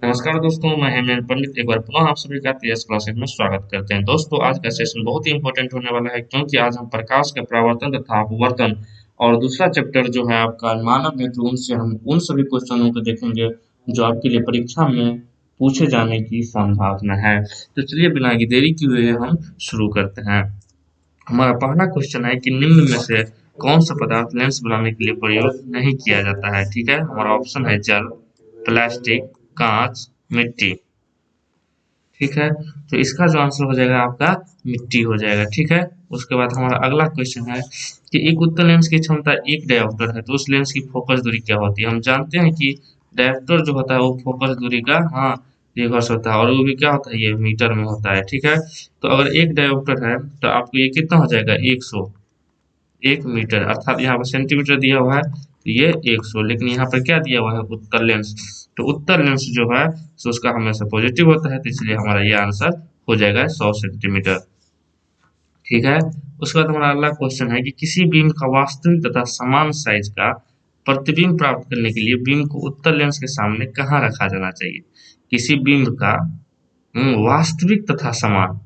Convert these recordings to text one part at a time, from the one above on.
नमस्कार दोस्तों, मैं हेमंत पंडित एक बार पुनः आप सभी का तेज क्लासेज में स्वागत करते हैं। दोस्तों, आज का सेशन बहुत ही इंपॉर्टेंट होने वाला है क्योंकि आज हम प्रकाश के परावर्तन तथा अपवर्तन और दूसरा चैप्टर जो है आपका मानव नेत्र, उनसे हम उन सभी क्वेश्चनों को देखेंगे जो आपके लिए परीक्षा में पूछे जाने की संभावना है। तो चलिए बिना की देरी किए हुए हम शुरू करते हैं। हमारा पहला क्वेश्चन है कि निम्न में से कौन सा पदार्थ लेंस बनाने के लिए प्रयोग नहीं किया जाता है। ठीक है, हमारा ऑप्शन है जल, प्लास्टिक, कांच, मिट्टी। ठीक है, तो इसका जो आंसर हो जाएगा आपका मिट्टी हो जाएगा। ठीक है, उसके बाद हमारा अगला क्वेश्चन है कि एक उत्तल लेंस की क्षमता एक डायोप्टर है, तो उस लेंस की फोकस दूरी क्या होती है। हम जानते हैं कि डायोप्टर जो होता है वो फोकस दूरी का रिवर्स होता है और वो भी क्या होता है, ये मीटर में होता है। ठीक है, तो अगर एक डायोप्टर है तो आपको ये कितना हो जाएगा, 100, 1 मीटर, अर्थात यहाँ पर सेंटीमीटर दिया हुआ है तो ये 100, लेकिन यहाँ पर क्या दिया हुआ है, उत्तर लेंस। तो उत्तर लेंस जो है सो उसका हमेशा पॉजिटिव होता है, तो इसलिए हमारा ये आंसर हो जाएगा 100 सेंटीमीटर। ठीक है, उसके बाद हमारा अगला क्वेश्चन है कि किसी बीम का वास्तविक तथा समान साइज का प्रतिबिंब प्राप्त करने के लिए बीम को उत्तर लेंस के सामने कहाँ रखा जाना चाहिए। किसी बीम का वास्तविक तथा समान,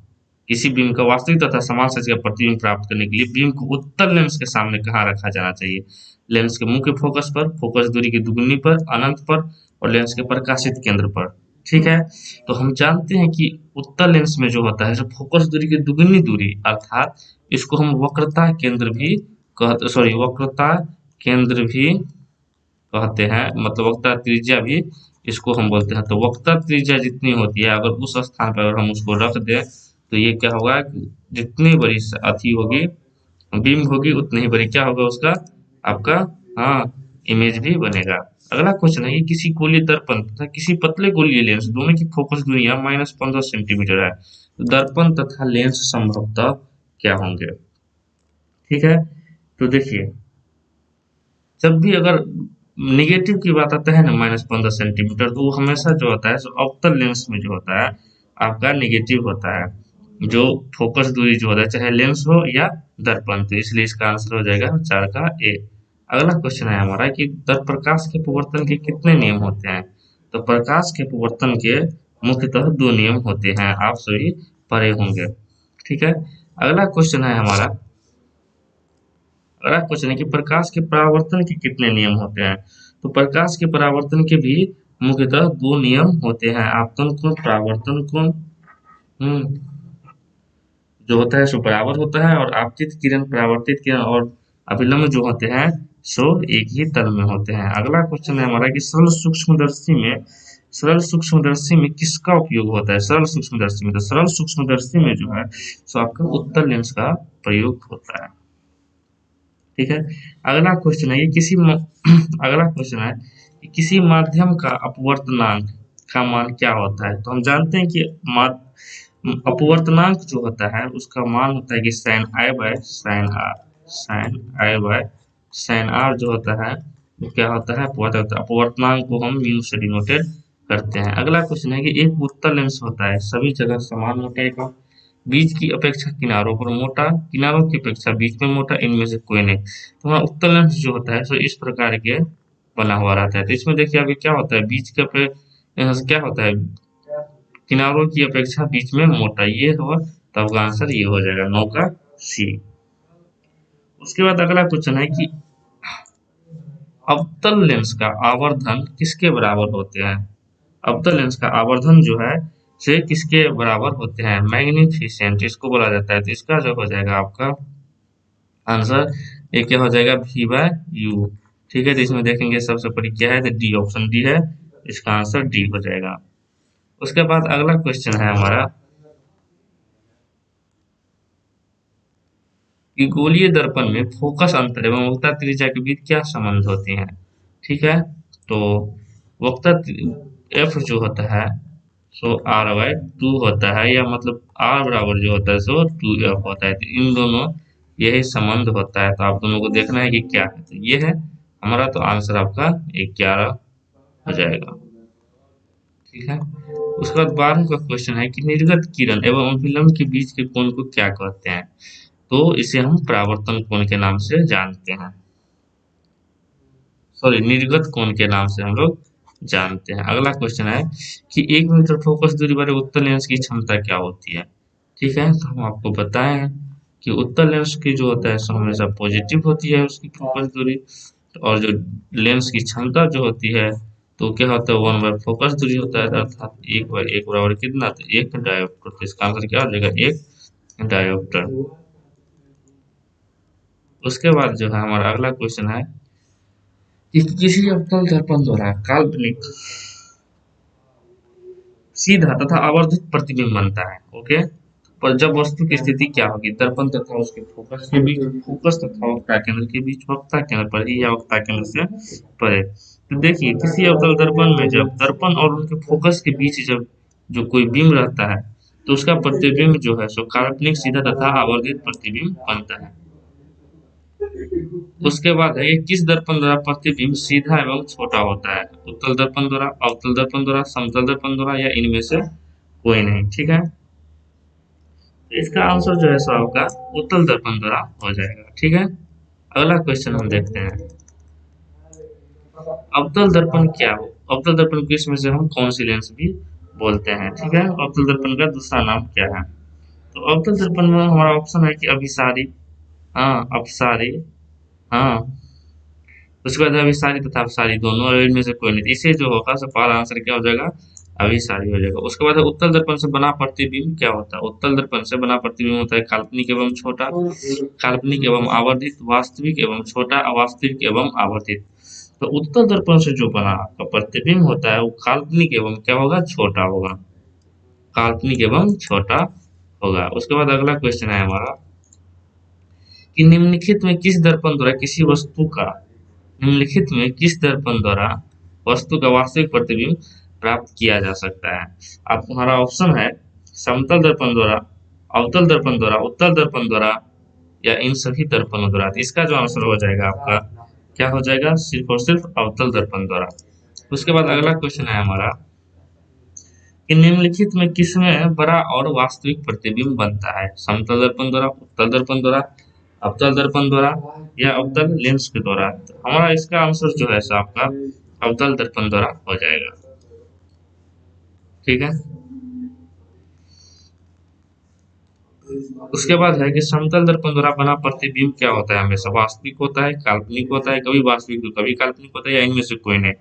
किसी बीम का वास्तविक तथा समान साइज का प्रतिबिंब प्राप्त करने के लिए बीम को उत्तर लेंस के सामने कहाँ रखा जाना चाहिए। लेंस के मुख्य फोकस पर, फोकस दूरी की दुगुनी पर, अनंत पर और लेंस के प्रकाशित केंद्र पर। ठीक है, तो हम जानते हैं कि उत्तर लेंस में जो होता है जो फोकस दूरी की दुगुनी दूरी, अर्थात इसको हम वक्रता केंद्र भी कहते, सॉरी वक्रता केंद्र भी कहते हैं, मतलब वक्ता त्रिज्या भी इसको हम बोलते हैं। तो वक्ता त्रिज्या जितनी होती है, अगर उस स्थान पर अगर हम उसको रख दें तो ये क्या होगा कि जितनी बड़ी अथी होगी, बीम होगी, उतनी ही बड़ी क्या होगा उसका, आपका हाँ इमेज भी बनेगा। अगला क्वेश्चन है कि किसी गोलीय दर्पण तथा किसी पतले गोलीय लेंस दोनों की फोकस दूरियां -15 सेंटीमीटर है, तो दर्पण तथा लेंस संभवतः क्या होंगे। ठीक है, तो देखिए, जब भी अगर निगेटिव की बात आता है ना, -15 सेंटीमीटर, तो वो हमेशा जो होता है सो अवतल लेंस में जो होता है आपका निगेटिव होता है, जो फोकस दूरी जो होता है, चाहे लेंस हो या दर्पण, तो इसलिए इसका आंसर हो जाएगा 4 का ए। अगला क्वेश्चन है हमारा कि प्रकाश के अपवर्तन के कितने नियम होते हैं। तो प्रकाश के अपवर्तन के मुख्यतः 2 नियम होते हैं, आप सभी पढ़े होंगे। ठीक है, अगला क्वेश्चन है हमारा, अगला क्वेश्चन है कि प्रकाश के परावर्तन के कितने नियम होते हैं। तो प्रकाश के परावर्तन के भी मुख्यतः 2 नियम होते हैं, आपतन कोण, परावर्तन कोण। जो होता है सो बराबर होता है, और आपतित किरण, परावर्तित किरण और अभिलंब जो होते हैं सो एक ही तल में होते हैं। अगला क्वेश्चन है हमारा कि सरल सूक्ष्मदर्शी में किसका उपयोग होता है। सरल सूक्ष्मदर्शी में, तो सरल सूक्ष्मदर्शी में जो है सो आपका उत्तल लेंस का प्रयोग होता है। ठीक है, अगला क्वेश्चन है कि अगला क्वेश्चन है कि किसी माध्यम का अपवर्तनांक का मान क्या होता है। तो हम जानते हैं कि अपवर्तनांक जो होता है उसका मान होता है कि sine I by sine R, sine I by sine R जो होता है वो क्या होता है, अपवर्तनांक को हम म्यू से डिनोटेड करते हैं। अगला क्वेश्चन है कि एक उत्तल लेंस होता है सभी जगह समान मोटाई का, बीच की अपेक्षा किनारों पर मोटा, किनारों की अपेक्षा बीच में मोटा, इनमें से कोई नहीं। तो हमारा उत्तल लेंस जो होता है सो इस प्रकार के बना हुआ रहता है। तो इसमें देखिए अभी क्या होता है, बीच के पे क्या होता है, किनारों की अपेक्षा बीच में मोटा, ये होगा, तो आपका आंसर ये हो जाएगा 9 का सी। उसके बाद अगला क्वेश्चन है कि अवतल लेंस का आवर्धन किसके बराबर होते हैं। अवतल लेंस का आवर्धन जो है से किसके बराबर होते हैं, मैग्निफिसेंट इसको बोला जाता है। तो इसका जो हो जाएगा आपका आंसर ये क्या हो जाएगा, वी बाय यू। ठीक है, तो इसमें देखेंगे सबसे बड़ी क्या है, तो डी, ऑप्शन डी है, इसका आंसर डी हो जाएगा। उसके बाद अगला क्वेश्चन है हमारा कि गोलीय दर्पण में फोकस अंतर एवं वक्ता त्रिज्या के बीच क्या संबंध होते हैं। ठीक है, तो वक्ता एफ जो होता है सो आर बाय 2 होता है, या मतलब आर बराबर जो होता है सो 2 एफ होता है। तो इन दोनों यही संबंध होता है, तो आप दोनों को देखना है कि क्या है। तो ये है हमारा, तो आंसर आपका 11 हो जाएगा। ठीक है, उसके बाद 12 का क्वेश्चन है कि निर्गत किरण एवं अभिलंब के बीच के कोण को क्या कहते हैं। तो इसे हम परावर्तन कोण के नाम से जानते हैं, सॉरी निर्गत कोण के नाम से हम लोग जानते हैं। अगला क्वेश्चन है कि 1 मीटर फोकस दूरी वाले उत्तल लेंस की क्षमता क्या होती है। ठीक है, तो हम आपको बताए हैं कि उत्तल लेंस की जो होता है सो हमेशा पॉजिटिव होती है उसकी फोकस दूरी, और जो लेंस की क्षमता जो होती है तो क्या होता है 1/फोकस दूरी होता है, अर्थात 1/1 बराबर कितना, तो 1 डायोप्टर। तो इसका आंसर क्या हो जाएगा, 1 डायोप्टर। उसके बाद जो है हमारा अगला क्वेश्चन है कि किसी अवतल दर्पण द्वारा काल्पनिक सीधा तथा आवर्धित प्रतिबिंब बनता है। ओके, पर जब वस्तु की स्थिति क्या होगी, दर्पण तथा उसके फोकस के बीच, फोकस तथा वक्ता केंद्र के बीच, वक्ता केंद्र पर ही या वक्ता केंद्र से परे। तो देखिए किसी अवतल दर्पण में जब दर्पण और उनके फोकस के बीच जब जो कोई बिंब रहता है तो उसका प्रतिबिंब जो है सो काल्पनिक सीधा तथा आवर्धित प्रतिबिंब बनता है। उसके बाद है ये किस दर्पण द्वारा प्रतिबिंब सीधा एवं छोटा होता है, उत्तल दर्पण द्वारा, अवतल दर्पण द्वारा, समतल दर्पण द्वारा, या इनमें से कोई नहीं। ठीक है, तो इसका आंसर जो है सो आपका उत्तल दर्पण द्वारा हो जाएगा। ठीक है, अगला क्वेश्चन हम देखते हैं, अवतल दर्पण क्या हो, अवतल दर्पण को इसमें से हम कौन सी लेंस भी बोलते हैं। ठीक है, अवतल दर्पण का दूसरा नाम क्या है, तो अवतल दर्पण में हमारा ऑप्शन है कि अभिसारी, हाँ अपसारी, हाँ उसके बाद अभिसारी तथा अपसारी दोनों, और इनमें से कोई नहीं। इसे जो होगा सो पहला आंसर क्या हो जाएगा, अभिसारी हो जाएगा। उसके बाद है उत्तल दर्पण से बना प्रतिबिंब क्या होता है, उत्तल दर्पण से बना प्रतिबिंब होता है काल्पनिक एवं छोटा, काल्पनिक एवं आवर्धित, वास्तविक एवं छोटा, अवास्तविक एवं आवर्धित। तो उत्तल दर्पण से जो बना आपका प्रतिबिंब होता है वो काल्पनिक एवं क्या होगा, छोटा होगा, काल्पनिक एवं छोटा होगा। उसके बाद अगला क्वेश्चन है हमारा कि निम्नलिखित में किस दर्पण द्वारा किसी वस्तु का, निम्नलिखित में किस दर्पण द्वारा वस्तु का वास्तविक प्रतिबिंब प्राप्त किया जा सकता है। आप हमारा ऑप्शन है समतल दर्पण द्वारा, अवतल दर्पण द्वारा, उत्तल दर्पण द्वारा, या इन सभी दर्पणों द्वारा। तो इसका जो आंसर हो जाएगा आपका क्या हो जाएगा, सिर्फ और सिर्फ अवतल दर्पण द्वारा। उसके बाद अगला क्वेश्चन है हमारा कि निम्नलिखित में किसमें बड़ा और वास्तविक प्रतिबिंब बनता है, समतल दर्पण द्वारा, उत्तल दर्पण द्वारा, अवतल दर्पण द्वारा, या अवतल लेंस के द्वारा। तो हमारा इसका आंसर जो है सो आपका अवतल दर्पण द्वारा हो जाएगा। ठीक है, उसके बाद है कि समतल दर्पण द्वारा बना प्रतिबिंब क्या होता है, हमेशा वास्तविक होता है, काल्पनिक होता है, कभी वास्तविक तो कभी काल्पनिक होता है, या इनमें से कोई नहीं।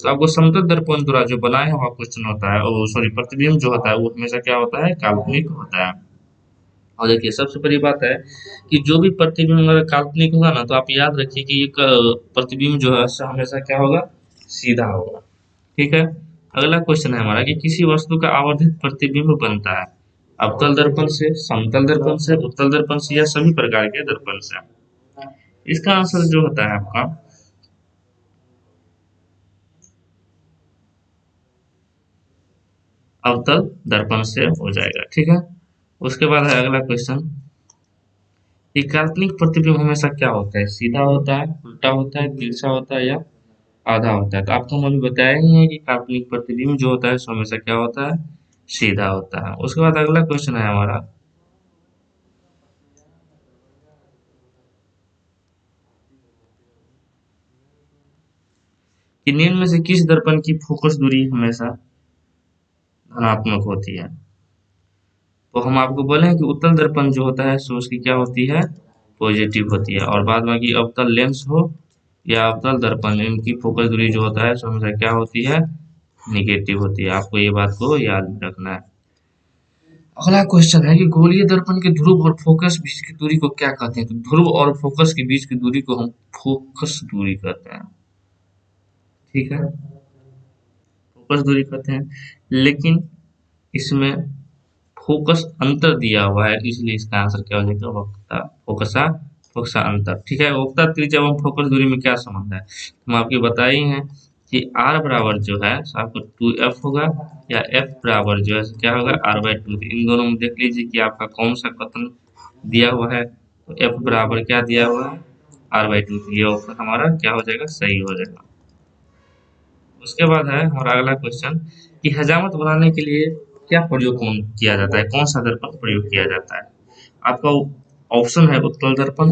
तो आपको समतल दर्पण द्वारा जो बनाया हुआ क्वेश्चन होता है, और सॉरी प्रतिबिंब जो होता है वो हमेशा क्या होता है, काल्पनिक होता है। और देखिए सबसे बड़ी बात है कि जो भी प्रतिबिंब अगर काल्पनिक होगा ना, तो आप याद रखिए कि एक प्रतिबिंब जो है सो हमेशा क्या होगा, सीधा होगा। ठीक है, अगला क्वेश्चन है हमारा कि किसी वस्तु का आवर्धित प्रतिबिंब बनता है अवतल दर्पण से, समतल दर्पण से, उत्तल दर्पण से, या सभी प्रकार के दर्पण से। इसका आंसर जो होता है आपका अवतल दर्पण से हो जाएगा। ठीक है, उसके बाद है अगला क्वेश्चन कि काल्पनिक प्रतिबिंब हमेशा क्या होता है, सीधा होता है, उल्टा होता है, तिरछा होता है, या आधा होता है। तो आपको हम अभी बताया ही है कि काल्पनिक प्रतिबिंब जो होता है सो हमेशा क्या होता है, सीधा होता है। उसके बाद अगला क्वेश्चन है हमारा कि निम्न में से किस दर्पण की फोकस दूरी हमेशा धनात्मक होती है। तो हम आपको बोले हैं कि उत्तल दर्पण जो होता है सो उसकी क्या होती है, पॉजिटिव होती है, और बाद में कि अवतल लेंस हो या अवतल दर्पण, इनकी फोकस दूरी जो होता है सो हमेशा क्या होती है, निगेटिव होती है। आपको ये बात को याद में रखना है। अगला क्वेश्चन है कि गोलीय दर्पण के ध्रुव और फोकस बीच की दूरी को क्या कहते हैं। तो ध्रुव और फोकस के बीच की दूरी को हम फोकस दूरी कहते हैं। ठीक है, फोकस दूरी कहते हैं, लेकिन इसमें फोकस अंतर दिया हुआ है, इसलिए इसका आंसर क्या हो जाएगा, वक्ता फोकसा, फोकसा अंतर। ठीक है, वक्ता त्रिज्या एवं फोकस दूरी में क्या संबंध है, हम आपको बताए ही हैं कि आर बराबर जो है आपको 2f होगा, या एफ बराबर जो है क्या होगा, r/2। इन दोनों में देख लीजिए कि आपका कौन सा कथन दिया हुआ है, तो एफ बराबर क्या दिया हुआ है, r/2। ये ऑप्शन हमारा क्या हो जाएगा, सही हो जाएगा। उसके बाद है हमारा अगला क्वेश्चन कि हजामत बनाने के लिए क्या प्रयोग किया जाता है, कौन सा दर्पण प्रयोग किया जाता है। आपका ऑप्शन है उत्तल दर्पण,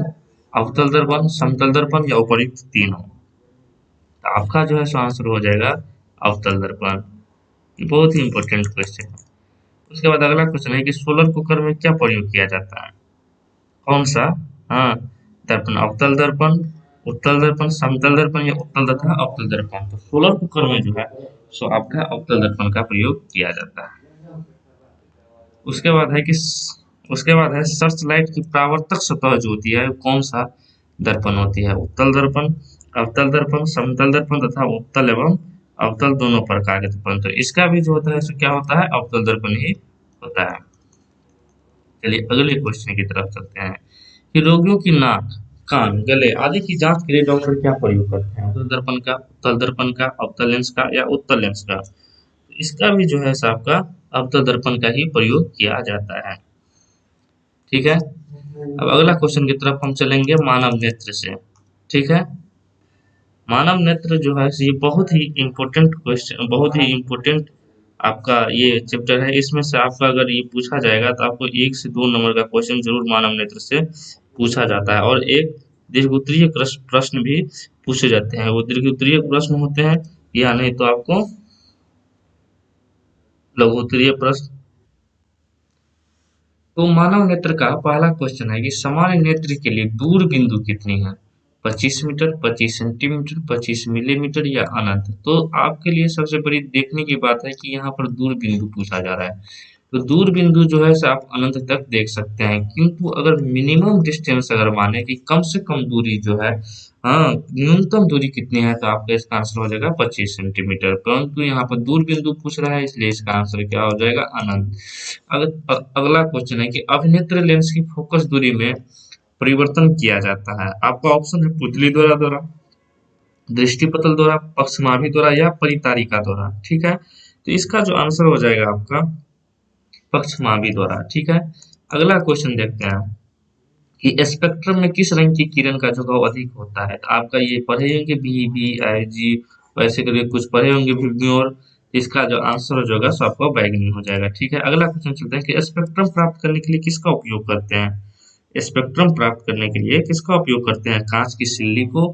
अवतल दर्पण, समतल दर्पण, या उपर्युक्त तीनों। तो आपका जो है सो आंसर हो जाएगा अवतल दर्पण। बहुत ही इंपॉर्टेंट क्वेश्चन है। उसके बाद अगला क्वेश्चन है कि सोलर कुकर में क्या प्रयोग किया जाता है? कौन सा? हाँ, दर्पण, अवतल दर्पण, उत्तल दर्पण, समतल दर्पण या उत्तल तथा अवतल दर्पण। तो सोलर कुकर में जो है सो आपका अवतल दर्पण का प्रयोग किया जाता है। उसके बाद है कि उसके बाद है सर्च लाइट की परावर्तक सतह जो होती है कौन सा दर्पण होती है? उत्तल दर्पण, अवतल दर्पण, समतल दर्पण तथा उत्तल एवं अवतल दोनों प्रकार के दर्पण। तो इसका भी जो होता है सो क्या होता है? अवतल दर्पण ही होता है। चलिए अगले क्वेश्चन की तरफ चलते हैं कि रोगियों की नाक, कान, गले आदि की जांच के लिए डॉक्टर क्या प्रयोग करते हैं? अवतल दर्पण का, उत्तल दर्पण का, अवतल लेंस का या उत्तल लेंस का? इसका भी जो है आपका अवतल दर्पण का ही प्रयोग किया जाता है। ठीक है, अब अगला क्वेश्चन की तरफ हम चलेंगे मानव नेत्र से। ठीक है, मानव नेत्र जो है ये बहुत ही इम्पोर्टेंट क्वेश्चन, बहुत ही इम्पोर्टेंट आपका ये चैप्टर है। इसमें से आपका अगर ये पूछा जाएगा तो आपको 1 से 2 नंबर का क्वेश्चन जरूर मानव नेत्र से पूछा जाता है, और एक दीर्घोत्तरीय प्रश्न भी पूछे जाते हैं। वो दीर्घोत्तरीय प्रश्न होते हैं या नहीं तो आपको लघुत्तरीय प्रश्न। तो मानव नेत्र का पहला क्वेश्चन है कि सामान्य नेत्र के लिए दूर बिंदु कितनी है? 25 मीटर, 25 सेंटीमीटर, 25 मिलीमीटर या अनंत? तो आपके लिए सबसे बड़ी देखने की बात है कि यहाँ पर दूर बिंदु पूछा जा रहा है। तो दूर बिंदु जो है आप अनंत तक देख सकते हैं, किंतु अगर मिनिमम डिस्टेंस अगर माने कि कम से कम दूरी जो है, हाँ न्यूनतम दूरी कितनी है, तो आपका इसका आंसर हो जाएगा 25 सेंटीमीटर। परंतु यहाँ पर दूर बिंदु पूछ रहा है इसलिए इसका आंसर क्या हो जाएगा? अनंत। अगला क्वेश्चन है कि अभिनेत्र लेंस की फोकस दूरी में परिवर्तन किया जाता है। आपका ऑप्शन है पुतली द्वारा द्वारा, दृष्टिपतल द्वारा, पक्षमाभी द्वारा या परितारिका द्वारा। ठीक है, तो इसका जो आंसर हो जाएगा आपका पक्षमाभी द्वारा। ठीक है, अगला क्वेश्चन देखते हैं कि स्पेक्ट्रम में किस रंग की किरण का झुकाव अधिक होता है? तो आपका ये पढ़े होंगे बी बी आई जी, वैसे करके कुछ पढ़े होंगे भी, और इसका जो आंसर हो जाएगा सो आपका बैगनी हो जाएगा। ठीक है, अगला क्वेश्चन चलते हैं कि स्पेक्ट्रम प्राप्त करने के लिए किसका उपयोग करते हैं? स्पेक्ट्रम प्राप्त करने के लिए किसका उपयोग करते हैं? कांच की सिल्ली को,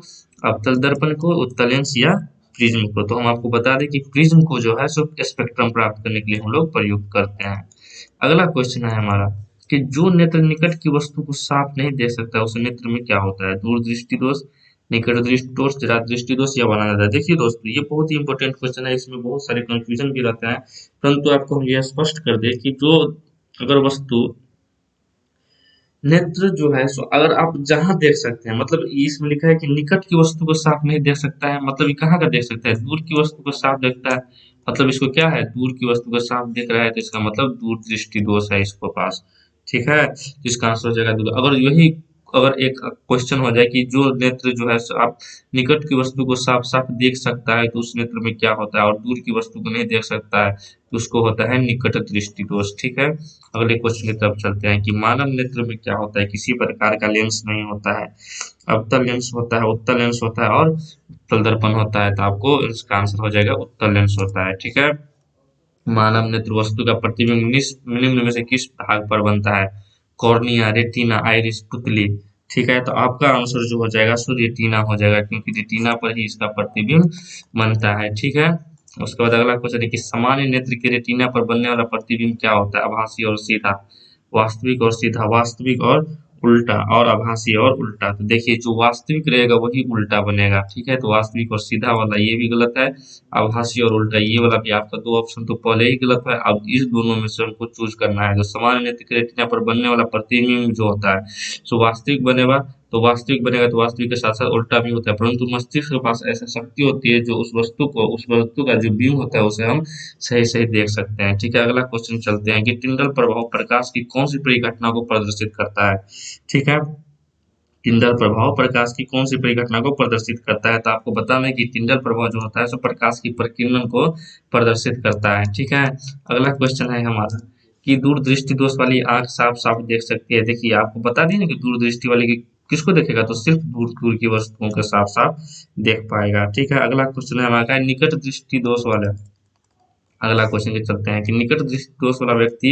अवतल दर्पण को, उत्तल लेंस या प्रिज्म को? तो हम आपको बता दें कि प्रिज्म को जो है सो स्पेक्ट्रम प्राप्त करने के लिए हम लोग प्रयोग करते हैं। अगला क्वेश्चन है हमारा कि जो नेत्र निकट की वस्तु को साफ नहीं देख सकता उस नेत्र में क्या होता है? दूर दृष्टि दोष, निकट दृष्टि दोष, जरा दृष्टि दोष या बनाना था। देखिए दोस्तों ये बहुत ही इंपॉर्टेंट क्वेश्चन है, इसमें बहुत सारे कंफ्यूजन भी रहता है, परंतु आपको हम यह स्पष्ट कर दे कि जो अगर वस्तु नेत्र जो है सो अगर आप जहां देख सकते हैं, मतलब इसमें लिखा है कि निकट की वस्तु को साफ नहीं देख सकता है, मतलब ये कहाँ का देख सकता है? दूर की वस्तु को साफ देखता है, मतलब इसको क्या है? दूर की वस्तु को साफ देख रहा है, तो इसका मतलब दूर दृष्टि दोष है इसको पास। ठीक है, तो इसका आंसर हो जाएगा दूर। अगर यही अगर एक क्वेश्चन हो जाए कि जो नेत्र जो है सो आप निकट की वस्तु को साफ साफ देख सकता है तो उस नेत्र में क्या होता है, और दूर की वस्तु को नहीं देख सकता है तो उसको होता है निकट दृष्टि दोष। ठीक है, अगले क्वेश्चन की तरफ चलते हैं कि मानव नेत्र में क्या होता है? किसी प्रकार का लेंस नहीं होता है, अवतल लेंस होता है, उत्तल लेंस होता है और उत्तल दर्पण होता है। तो आपको इसका आंसर हो जाएगा उत्तल लेंस होता है। ठीक है, मानव नेत्र वस्तु का प्रतिबिंब निम्न में से किस भाग पर बनता है? कॉर्निया, रेटिना, आइरिस, पुतली। ठीक है, तो आपका आंसर जो हो जाएगा सो रेटिना हो जाएगा, क्योंकि रेटिना पर ही इसका प्रतिबिंब बनता है। ठीक है, उसके बाद अगला क्वेश्चन है कि सामान्य नेत्र के रेटिना पर बनने वाला प्रतिबिंब क्या होता है? आभासी और सीधा, वास्तविक और सीधा, वास्तविक और उल्टा, और आभासी और उल्टा। तो देखिए जो वास्तविक रहेगा वही उल्टा बनेगा। ठीक है, तो वास्तविक और सीधा वाला ये भी गलत है, आभासी और उल्टा ये वाला भी, आपका 2 ऑप्शन तो पहले ही गलत है। अब इस दोनों में से हमको चूज करना है। तो सामान्य नेत्र के रेटिना पर बनने वाला प्रतिबिंब जो होता है सो वास्तविक बनेगा, तो वास्तविक बनेगा तो वास्तविक के साथ साथ उल्टा भी होता है, परंतु मस्तिष्क के पास ऐसा शक्ति होती है जो उस वस्तु का जो बिंब होता है उसे हम सही सही देख सकते हैं। ठीक है, अगला क्वेश्चन चलते हैं कि टिंडल प्रभाव प्रकाश की कौन सी परिघटना को प्रदर्शित करता है? ठीक है, टिंडल प्रभाव प्रकाश की कौन सी परिघटना को प्रदर्शित करता है? तो आपको बताना है कि टिंडल प्रभाव जो होता है सो प्रकाश की प्रकीर्णन को प्रदर्शित करता है। ठीक है, अगला क्वेश्चन है हमारा कि दूर दृष्टि दोष वाली आंख साफ साफ देख सकती है। देखिए आपको बता दिए ना कि दूर दृष्टि वाली की किसको देखेगा, तो सिर्फ दूर दूर की वस्तुओं को साफ साफ देख पाएगा। ठीक है, अगला क्वेश्चन है हमारा निकट दृष्टि दोष वाला अगला क्वेश्चन पे चलते हैं कि निकट दृष्टि दोष वाला व्यक्ति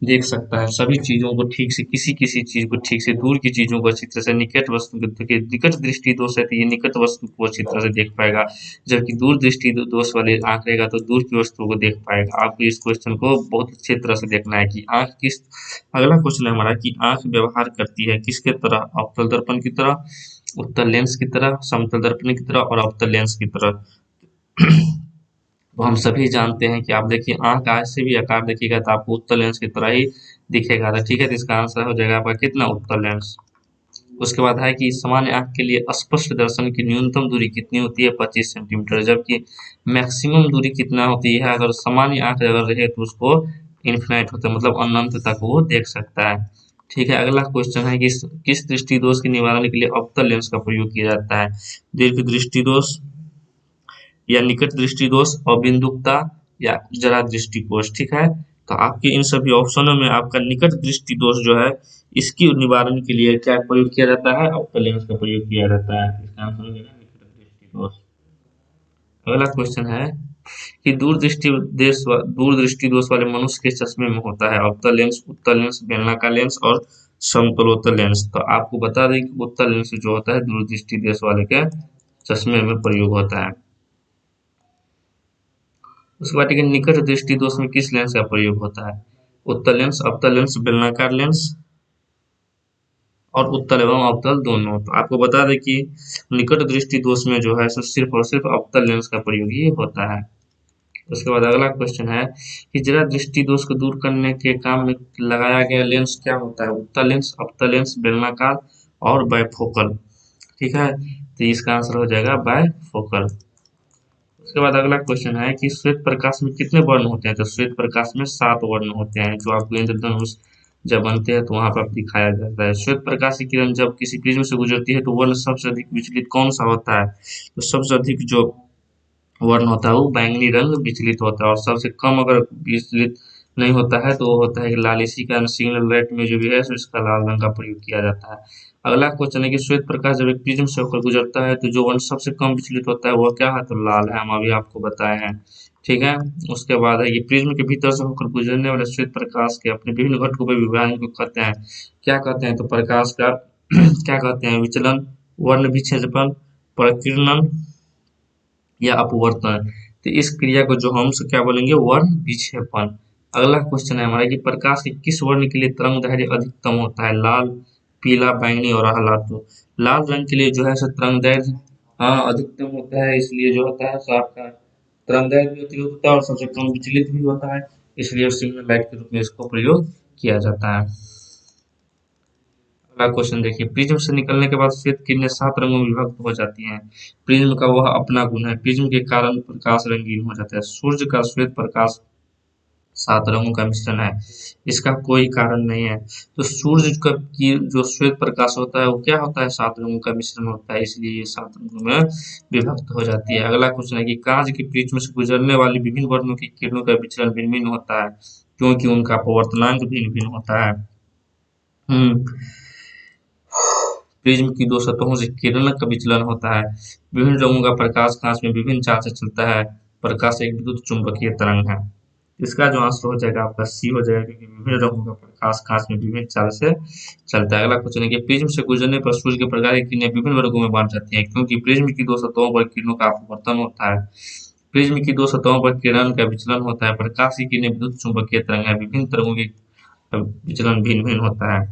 देख सकता है सभी चीजों को ठीक से, किसी किसी चीज को ठीक से, दूर की चीजों को अच्छी तरह से, निकट वस्तु के निकट दृष्टि दोष है तो ये निकट वस्तु को अच्छी तरह से देख पाएगा, जबकि दूर दृष्टि दोष वाले आंख रहेगा तो दूर की वस्तु को देख पाएगा। आपको इस क्वेश्चन को बहुत अच्छी तरह से देखना है कि आंख किस, अगला क्वेश्चन है हमारा कि आंख व्यवहार करती है किसके तरह, अवतल दर्पण की तरह, उत्तल लेंस की तरह, समतल दर्पण की तरह और अवतल लेंस की तरह। तो हम सभी जानते हैं कि आप देखिए आंख आज से भी आकार देखिएगा तो आपको उत्तल लेंस की तरह ही दिखेगा था, ठीक है। तो इसका आंसर हो जाएगा आपका कितना, उत्तल लेंस। उसके बाद है कि सामान्य आंख के लिए स्पष्ट दर्शन की न्यूनतम दूरी कितनी होती है, 25 सेंटीमीटर, जबकि मैक्सिमम दूरी कितना होती है, अगर सामान्य आंख अगर रहे तो उसको इन्फिनाइट होता है, मतलब अनंत तक वो देख सकता है, ठीक है। अगला क्वेश्चन है कि किस दृष्टि दोष के निवारण के लिए अवतल लेंस का प्रयोग किया जाता है, दीर्घ दृष्टि दोष या निकट दृष्टि दोष, अबिंदुकता या जरा दृष्टिकोष, ठीक है। तो आपके इन सभी ऑप्शनों में आपका निकट दृष्टि दोष जो है इसकी निवारण के लिए क्या प्रयोग किया जाता है, अवतल लेंस का प्रयोग किया जाता है। इसका आंसर हो जाएगा निकट दृष्टि दोष। अगला क्वेश्चन है कि दूर दृष्टि दोष वाले मनुष्य के चश्मे में होता है अवतल लेंस, उत्तल लेंस, बेलनाकार लेंस और समतलोत्तल लेंस। तो आपको बता दें कि उत्तल लेंस जो होता है दूर दृष्टि दोष वाले के चश्मे में प्रयोग होता है। उसके बाद निकट दृष्टि दोष में किस लेंस का प्रयोग होता है, उत्तल लेंस, अवतल लेंस, बेलनाकार लेंस और उत्तल एवं अवतल दोनों। तो आपको बता दें कि निकट दृष्टि दोष में जो है सिर्फ और सिर्फ अवतल लेंस का प्रयोग ही होता है। उसके बाद अगला क्वेश्चन है कि जरा दृष्टि दोष को दूर करने के काम में लगाया गया लेंस क्या होता है, उत्तल लेंस, अवतल लेंस, बेलनाकार और बायफोकल, ठीक है। तो इसका आंसर हो जाएगा बायफोकल। उसके बाद अगला क्वेश्चन है कि श्वेत प्रकाश में कितने वर्ण होते हैं, तो श्वेत प्रकाश में 7 वर्ण होते हैं, जो आपको इंद्रधनुष जब बनते हैं तो वहां पर दिखाया जाता है। श्वेत प्रकाश की किरण जब किसी प्रिज्म से गुजरती है तो वर्ण सबसे अधिक विचलित कौन सा होता है, तो सबसे अधिक जो वर्ण होता है वो बैंगनी रंग विचलित होता है, और सबसे कम अगर विचलित नहीं होता है तो वो होता है कि लाल। इसी कारण सिग्नल लाइट में जो भी है सो इसका लाल रंग का प्रयोग किया जाता है। अगला क्वेश्चन है कि श्वेत प्रकाश जब एक प्रिज्म से होकर गुजरता है तो जो वर्ण सबसे कम विचलित होता है वो क्या है, तो लाल है, हम अभी आपको बताए हैं, ठीक है। उसके बाद है कि प्रिज्म के भीतर से होकर गुजरने वाले श्वेत प्रकाश के अपने विभिन्न घटकों पर विभाजन को कहते हैं, क्या कहते हैं, तो प्रकाश का क्या कहते हैं, विचलन, वर्ण विक्षेपण, प्रकीर्णन या अपवर्तन। तो इस क्रिया को जो हम क्या बोलेंगे, वर्ण विक्षेपण। अगला क्वेश्चन है हमारा कि प्रकाश के किस वर्ण के लिए तरंग दैर्घ्य अधिकतम होता है, लाल, पीला, बैंगनी और हरा। तो लाल रंग के लिए जो है तरंग दैर्घ्य अधिकतम होता है, इसलिए जो होता है सो आपका तरंग दैर्घ्य भी अधिक होता है और सबसे कम विचलित भी होता है, इसलिए सिग्नल लाइट के रूप में इसको प्रयोग किया जाता है। अगला क्वेश्चन देखिए, प्रिज्म से निकलने के बाद श्वेत किरणें 7 रंगों में विभक्त हो जाती हैं, प्रिज्म का वह अपना गुण है, प्रिज्म के कारण प्रकाश रंगीन हो जाता है। सूर्य का श्वेत प्रकाश 7 रंगों का मिश्रण है, इसका कोई कारण नहीं है। तो सूर्य का की जो श्वेत प्रकाश होता है वो क्या होता है, 7 रंगों का मिश्रण होता है, इसलिए ये 7 रंगों में विभक्त हो जाती है। अगला क्वेश्चन है कि कांच के प्रिज्म से गुजरने वाली विभिन्न वर्णों की किरणों का विचलन भिन्न भिन्न होता है, क्योंकि उनका अपवर्तनांक भिन्न भिन्न होता है। प्रिज्म की 2 सतहों से किरण का विचलन होता है, विभिन्न रंगों का प्रकाश कांच में विभिन्न चाल से चलता है, प्रकाश एक विद्युत चुंबकीय तरंग है। इसका जो आंसर हो जाएगा आपका सी हो जाएगा, क्योंकि विभिन्न रंगों का प्रकाश कांच में विभिन्न चाल से चलता है। अगला क्वेश्चन है कि प्रिज्म से गुजरने पर सूर्य के प्रकाश की किरणें विभिन्न वर्गों में बांट जाती हैं, क्योंकि प्रिज्म की 2 सतहों पर किरणों का अपवर्तन होता है, प्रिज्म की 2 सतहों पर किरण का विचलन होता है, प्रकाश की किरणें विद्युत चुंबकीय तरंग है, विभिन्न तरंगों की विचलन भिन्न भिन्न होता है।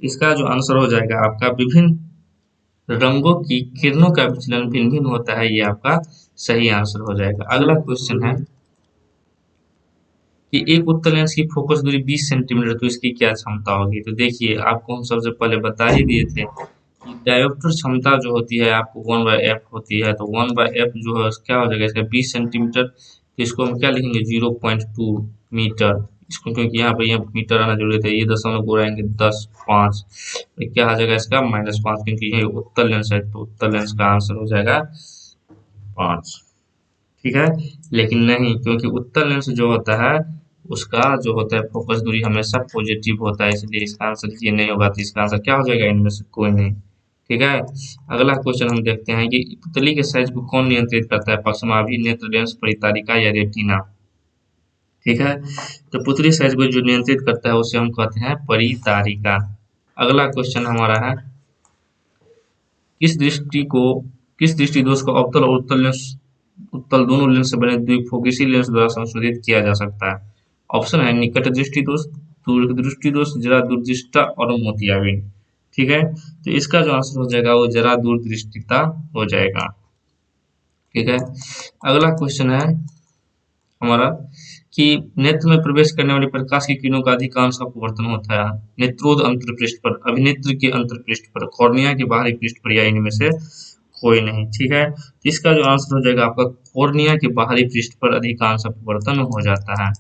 इसका जो आंसर हो जाएगा आपका विभिन्न रंगों की किरणों का विचलन भिन्न भिन्न होता है, ये आपका सही आंसर हो जाएगा। अगला क्वेश्चन है कि एक उत्तल लेंस की फोकस दूरी 20 सेंटीमीटर, तो इसकी क्या क्षमता होगी। तो देखिए आपको हम सबसे पहले बता ही दिए थे कि डायोप्टर क्षमता जो होती है आपको 1/f होती है, तो 1/f जो है क्या हो जाएगा इसका 20 सेंटीमीटर, तो इसको हम क्या लिखेंगे 0.2 मीटर, इसको क्योंकि यहाँ पर यह मीटर आना जरूरी है, ये दशमलव को रहेंगे 10, 5, क्या आ जाएगा इसका -5, क्योंकि ये उत्तल लेंस है, तो उत्तल लेंस का आंसर हो जाएगा 5, ठीक है। लेकिन नहीं, क्योंकि उत्तल लेंस जो होता है उसका जो होता है फोकस दूरी हमेशा पॉजिटिव होता है, इसलिए इसका आंसर ये नहीं होगा, तो इसका आंसर क्या हो जाएगा, इनमें से कोई नहीं, ठीक है। अगला क्वेश्चन हम देखते हैं कि पुतली के साइज को कौन नियंत्रित करता है, पक्षमाभि, नेत्र, लेंस, परितारिका या रेटिना। ठीक है, तो पुतली साइज को जो नियंत्रित करता है उसे हम कहते हैं परितारिका। अगला क्वेश्चन हमारा है, किस दृष्टि को किस दृष्टि दोष को अवतल और उत्तल लेंस, उत्तल दोनों लेंस से बने द्विफोकसी लेंस द्वारा संशोधित किया जा सकता है। ऑप्शन है निकट दृष्टि दोष, दूर दृष्टि दोष, जरा दूरदृष्टा और मोतियाबिंद। ठीक है, तो इसका जो आंसर हो जाएगा वो जरा दूरदृष्टिता हो जाएगा। ठीक है, अगला क्वेश्चन है हमारा कि नेत्र में प्रवेश करने वाली प्रकाश की किरणों का अधिकांश अपवर्तन होता है नेत्रोद अंतरपृष्ठ पर, अभिनेत्र के अंतरपृष्ठ पर, कॉर्निया के बाहरी पृष्ठ पर, या इनमें से कोई नहीं। ठीक है, तो इसका जो आंसर हो जाएगा आपका कॉर्निया के बाहरी पृष्ठ पर अधिकांश अपवर्तन हो जाता है।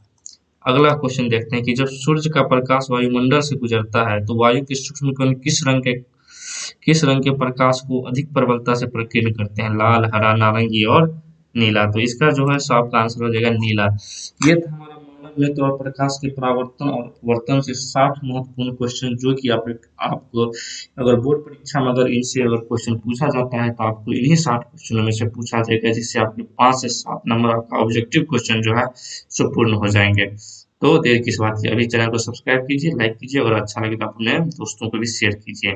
अगला क्वेश्चन देखते हैं कि जब सूर्य का प्रकाश वायुमंडल से गुजरता है तो वायु के सूक्ष्म कण किस रंग के प्रकाश को अधिक प्रबलता से प्रकीर्ण करते हैं, लाल, हरा, नारंगी और नीला। तो इसका जो है सो आपका आंसर हो जाएगा नीला। ये था हमारा मानव नेत्र और प्रकाश के परावर्तन और अपवर्तन से 60 महत्वपूर्ण क्वेश्चन, जो कि आपको अगर बोर्ड परीक्षा में अगर इनसे अगर क्वेश्चन पूछा जाता है तो आपको इन्हीं 60 क्वेश्चनों में से पूछा जाएगा, जिससे आपके 5 से 7 नंबर आपका ऑब्जेक्टिव क्वेश्चन जो है सो पूर्ण हो जाएंगे। तो देर किस बात की, अभी चैनल को सब्सक्राइब कीजिए, लाइक कीजिए, और अच्छा लगे तो अपने दोस्तों को भी शेयर कीजिए।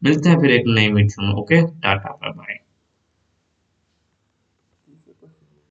मिलते हैं फिर एक नई वीडियो में। Okay, tata bye bye.